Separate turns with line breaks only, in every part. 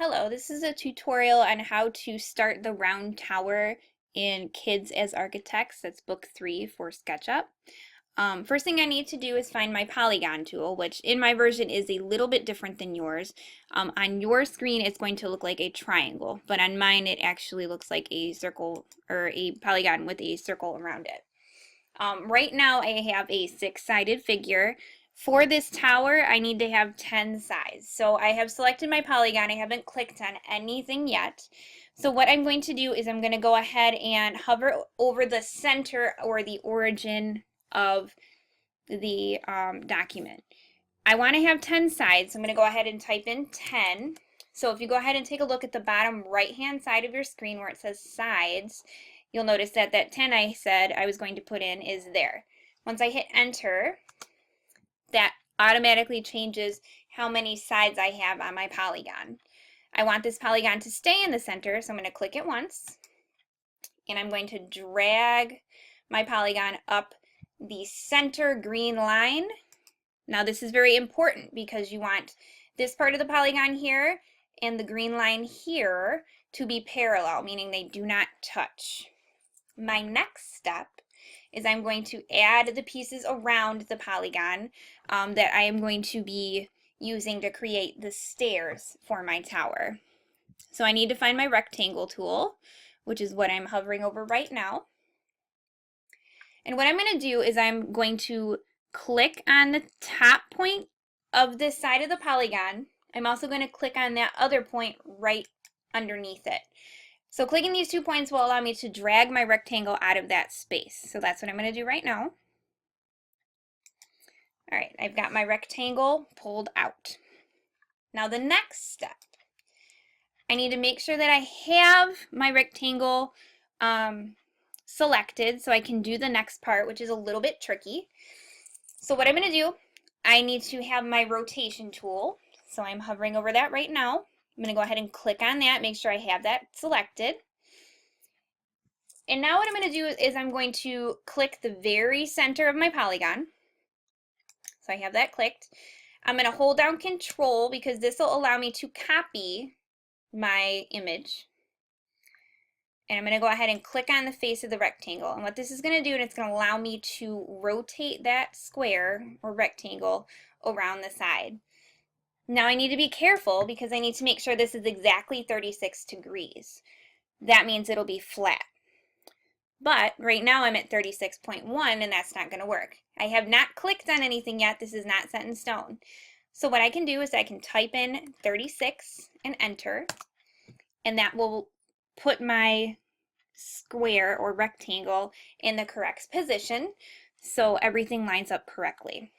Hello, this is a tutorial on how to start the round tower in Kids as Architects. That's book 3 for SketchUp. First thing I need to do is find my polygon tool, which in my version is a little bit different than yours. On your screen it's going to look like a triangle, but on mine it actually looks like a circle or a polygon with a circle around it. Right now I have a 6-sided figure. For this tower, I need to have 10 sides. So I have selected my polygon. I haven't clicked on anything yet. So what I'm going to do is I'm going to go ahead and hover over the center or the origin of the document. I want to have 10 sides, so I'm going to go ahead and type in 10. So if you go ahead and take a look at the bottom right-hand side of your screen where it says sides, you'll notice that that 10 I said I was going to put in is there. Once I hit enter, that automatically changes how many sides I have on my polygon. I want this polygon to stay in the center, so I'm going to click it once, and I'm going to drag my polygon up the center green line. Now this is very important because you want this part of the polygon here and the green line here to be parallel, meaning they do not touch. My next step is I'm going to add the pieces around the polygon that I am going to be using to create the stairs for my tower. So I need to find my rectangle tool, which is what I'm hovering over right now. And what I'm going to do is I'm going to click on the top point of this side of the polygon. I'm also going to click on that other point right underneath it. So clicking these 2 points will allow me to drag my rectangle out of that space. So that's what I'm going to do right now. All right, I've got my rectangle pulled out. Now the next step, I need to make sure that I have my rectangle selected so I can do the next part, which is a little bit tricky. So what I'm going to do, I need to have my rotation tool. So I'm hovering over that right now. I'm going to go ahead and click on that, make sure I have that selected. And now what I'm going to do is I'm going to click the very center of my polygon. So I have that clicked. I'm going to hold down Control because this will allow me to copy my image. And I'm going to go ahead and click on the face of the rectangle. And what this is going to do, and it's going to allow me to rotate that square or rectangle around the side. Now I need to be careful because I need to make sure this is exactly 36 degrees. That means it'll be flat. But right now I'm at 36.1 and that's not going to work. I have not clicked on anything yet. This is not set in stone. So what I can do is I can type in 36 and enter, and that will put my square or rectangle in the correct position so everything lines up correctly.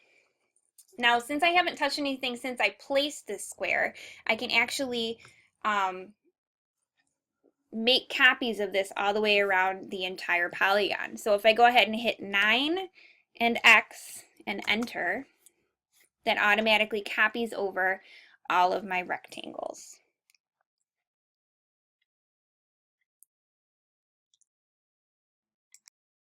Now, since I haven't touched anything since I placed this square, I can actually make copies of this all the way around the entire polygon. So if I go ahead and hit 9 and X and enter, that automatically copies over all of my rectangles.